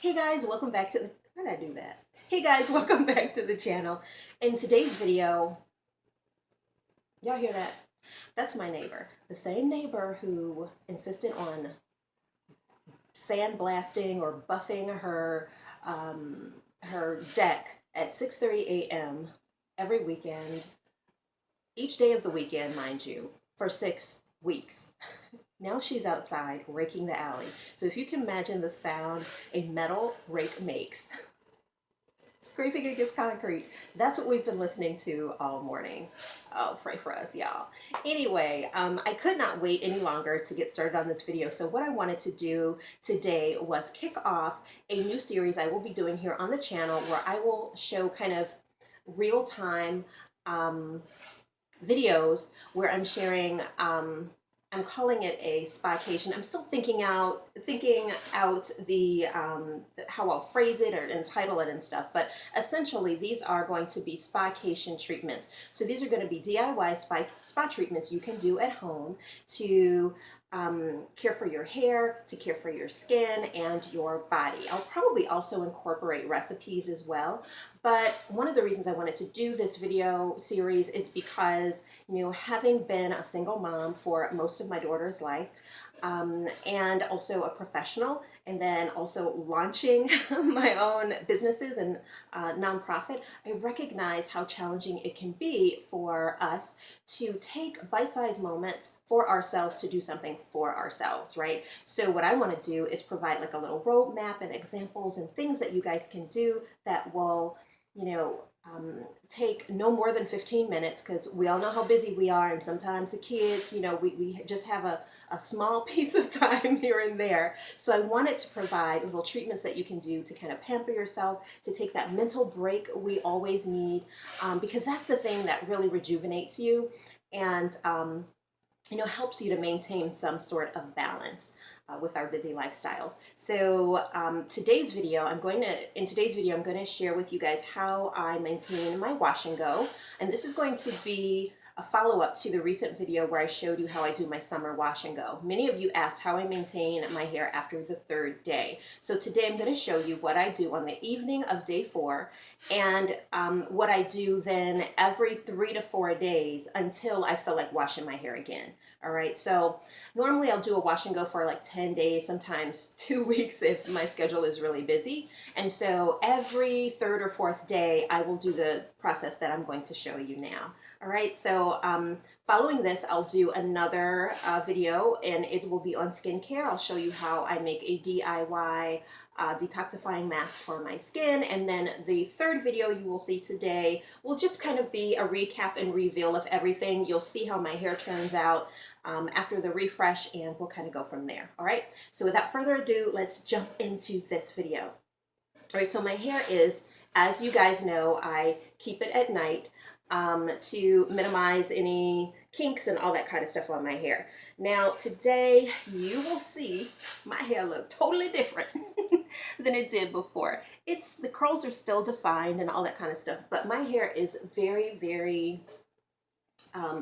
Hey guys, welcome back to the, how did I do that? Hey guys, welcome back to the channel. In today's video, y'all hear that? That's my neighbor. The same neighbor who insisted on sandblasting or buffing her deck at 6:30 a.m. every weekend, each day of the weekend, mind you, for 6 weeks. Now she's outside raking the alley. So if you can imagine the sound a metal rake makes, scraping against concrete, that's what we've been listening to all morning. Oh, pray for us, y'all. Anyway, I could not wait any longer to get started on this video. So what I wanted to do today was kick off a new series I will be doing here on the channel where I will show kind of real-time videos where I'm sharing I'm calling it a spycation. I'm still thinking out the how I'll phrase it or entitle it and stuff. But essentially, these are going to be spycation treatments. So these are going to be DIY spa treatments you can do at home to care for your hair, to care for your skin and your body. I'll probably also incorporate recipes as well. But one of the reasons I wanted to do this video series is because, you know, having been a single mom for most of my daughter's life, and also a professional, and then also launching my own businesses and nonprofit, I recognize how challenging it can be for us to take bite-sized moments for ourselves to do something for ourselves, right? So what I want to do is provide like a little roadmap and examples and things that you guys can do that will, you know, take no more than 15 minutes, because we all know how busy we are, and sometimes the kids, you know, we just have a small piece of time here and there. So I wanted to provide little treatments that you can do to kind of pamper yourself, to take that mental break we always need, because that's the thing that really rejuvenates you and you know, helps you to maintain some sort of balance with our busy lifestyles. So in today's video, I'm going to share with you guys how I maintain my wash and go. And this is going to be a follow-up to the recent video where I showed you how I do my summer wash and go. Many of you asked how I maintain my hair after the 3rd day. So today I'm going to show you what I do on the evening of day 4 and what I do then every 3 to 4 days until I feel like washing my hair again. All right, so normally I'll do a wash and go for like 10 days, sometimes 2 weeks if my schedule is really busy. And so every 3rd or 4th day, I will do the process that I'm going to show you now. All right, so following this, I'll do another video and it will be on skincare. I'll show you how I make a DIY detoxifying mask for my skin. And then the 3rd video you will see today will just kind of be a recap and reveal of everything. You'll see how my hair turns out after the refresh, and we'll kind of go from there. All right, so without further ado, let's jump into this video. All right, so my hair is, as you guys know, I keep it at night to minimize any kinks and all that kind of stuff on my hair. Now today you will see my hair look totally different than it did before. The curls are still defined and all that kind of stuff, but my hair is very, very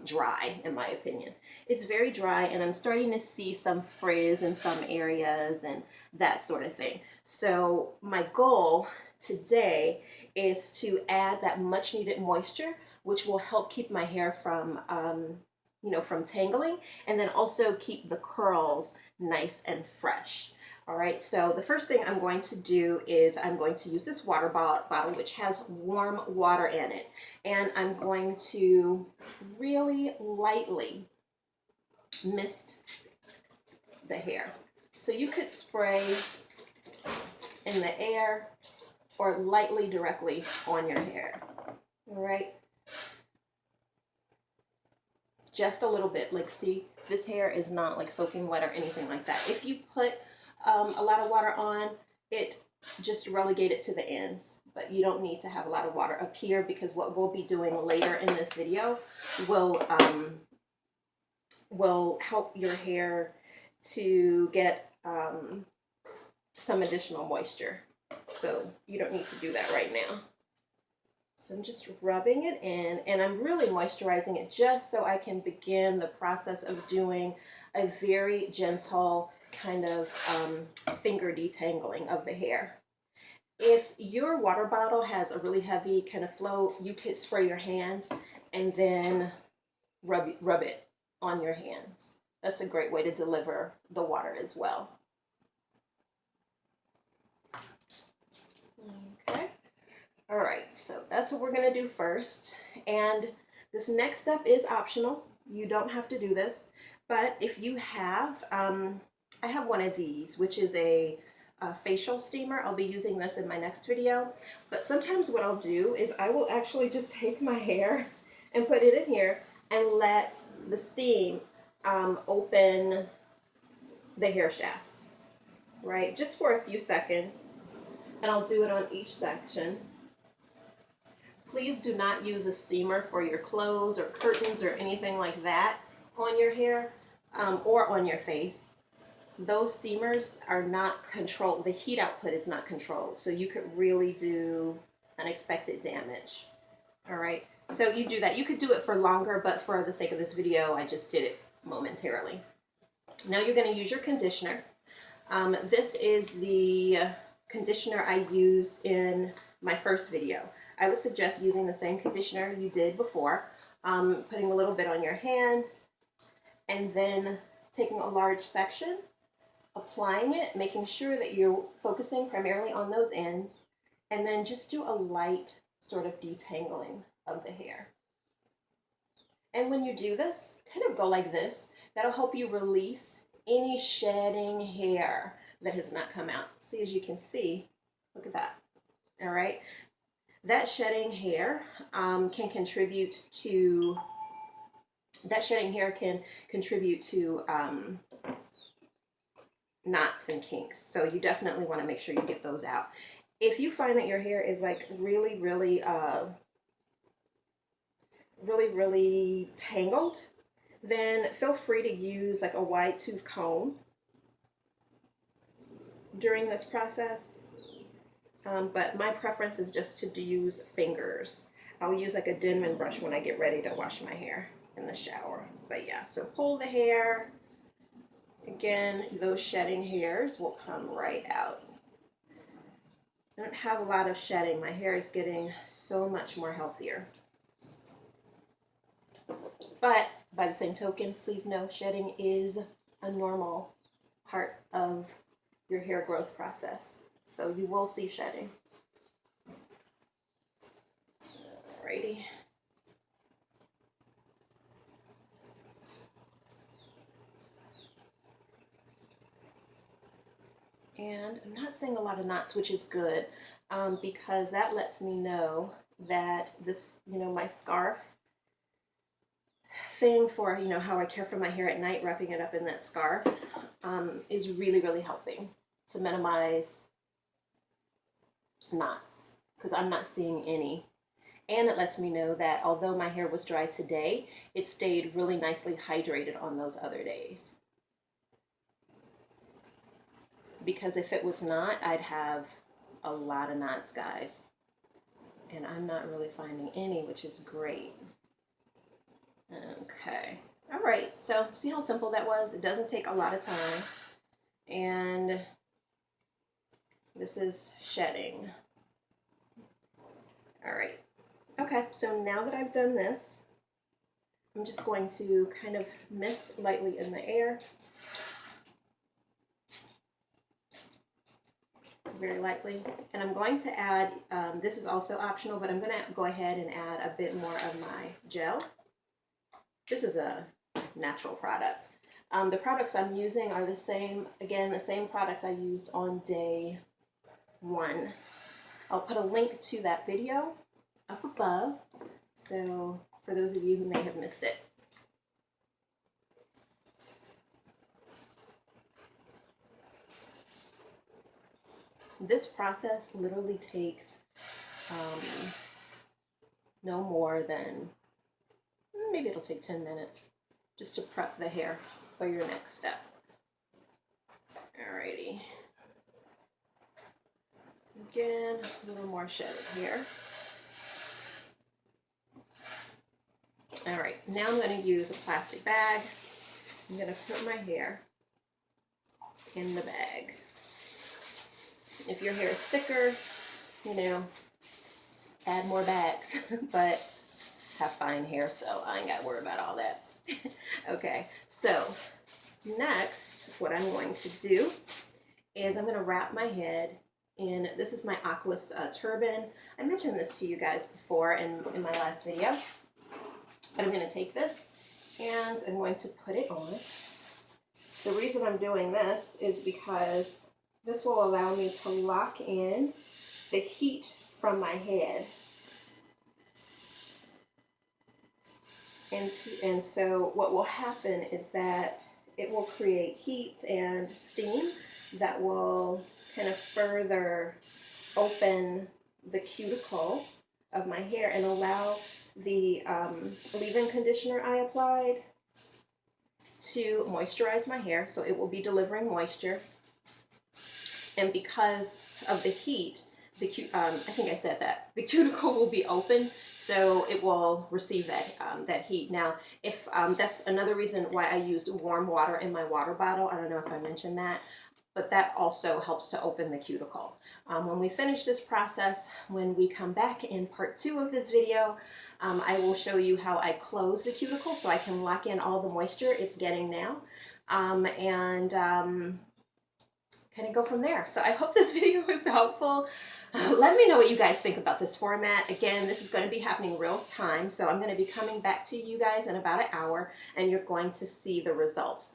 dry, in my opinion. It's very dry, and I'm starting to see some frizz in some areas and that sort of thing. So my goal today is to add that much needed moisture, which will help keep my hair from you know, from tangling, and then also keep the curls nice and fresh. All right, so the first thing I'm going to do is I'm going to use this water bottle which has warm water in it, and I'm going to really lightly mist the hair. So you could spray in the air or lightly directly on your hair. All right, just a little bit. Like, see, this hair is not like soaking wet or anything like that. If you put a lot of water on it, just relegate it to the ends, but you don't need to have a lot of water up here, because what we'll be doing later in this video will help your hair to get some additional moisture. So you don't need to do that right now. So I'm just rubbing it in, and I'm really moisturizing it just so I can begin the process of doing a very gentle kind of finger detangling of the hair. If your water bottle has a really heavy kind of flow, you could spray your hands and then rub it on your hands. That's a great way to deliver the water as well. Okay. All right, so that's what we're gonna do first. And this next step is optional. You don't have to do this, but if you have, I have one of these, which is a facial steamer. I'll be using this in my next video. But sometimes what I'll do is I will actually just take my hair and put it in here and let the steam open the hair shaft, right? Just for a few seconds. And I'll do it on each section. Please do not use a steamer for your clothes or curtains or anything like that on your hair or on your face. Those steamers are not controlled. The heat output is not controlled. So you could really do unexpected damage. All right. So you do that. You could do it for longer, but for the sake of this video, I just did it momentarily. Now you're going to use your conditioner. This is the conditioner I used in my first video. I would suggest using the same conditioner you did before, putting a little bit on your hands, and then taking a large section, applying it, making sure that you're focusing primarily on those ends, and then just do a light sort of detangling of the hair. And when you do this, kind of go like this. That'll help you release any shedding hair that has not come out. See, as you can see, look at that. All right. That shedding hair can contribute to knots and kinks. So you definitely want to make sure you get those out. If you find that your hair is like really tangled, then feel free to use like a wide tooth comb during this process. But my preference is just to use fingers. I'll use like a Denman brush when I get ready to wash my hair in the shower. But yeah, so pull the hair. Again, those shedding hairs will come right out. I don't have a lot of shedding. My hair is getting so much more healthier. But by the same token, please know shedding is a normal part of your hair growth process. So you will see shedding. Alrighty. And I'm not seeing a lot of knots, which is good, because that lets me know that this, my scarf thing for, how I care for my hair at night, wrapping it up in that scarf, is really helping to minimize knots, because I'm not seeing any. And it lets me know that although my hair was dry today, it stayed really nicely hydrated on those other days. Because if it was not, I'd have a lot of knots, guys. And I'm not really finding any, which is great. Okay. All right. So see how simple that was? It doesn't take a lot of time. And this is shedding. All right. Okay. So now that I've done this, I'm just going to kind of mist lightly in the air. Very lightly. And I'm going to add, this is also optional, but I'm going to go ahead and add a bit more of my gel. This is a natural product. The products I'm using are the same, again, the same products I used on day 1. I'll put a link to that video up above, so for those of you who may have missed it. This process literally takes no more than, maybe it'll take 10 minutes just to prep the hair for your next step. Alrighty. Again, a little more shedding here. Alright, now I'm going to use a plastic bag. I'm going to put my hair in the bag. If your hair is thicker, you know, add more bags, but have fine hair, so I ain't got to worry about all that. Okay, so next, what I'm going to do is I'm going to wrap my head in, this is my Aquas turban. I mentioned this to you guys before in my last video, but I'm going to take this and I'm going to put it on. The reason I'm doing this is because this will allow me to lock in the heat from my head. And so what will happen is that it will create heat and steam that will kind of further open the cuticle of my hair and allow the leave-in conditioner I applied to moisturize my hair. So it will be delivering moisture. And because of the heat, I think I said that, the cuticle will be open, so it will receive that heat. Now, if that's another reason why I used warm water in my water bottle. I don't know if I mentioned that, but that also helps to open the cuticle. When we finish this process, when we come back in part 2 of this video, I will show you how I close the cuticle so I can lock in all the moisture it's getting now, kind of go from there. So I hope this video was helpful. Let me know what you guys think about this format. Again, this is going to be happening real time, so I'm going to be coming back to you guys in about an hour, and you're going to see the results.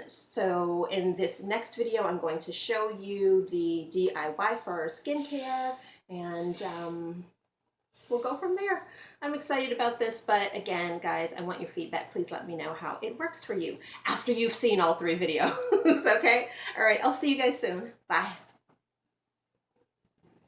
So in this next video, I'm going to show you the DIY for skincare, and we'll go from there. I'm excited about this, but again, guys, I want your feedback. Please let me know how it works for you after you've seen all 3 videos, okay? All right, I'll see you guys soon. Bye.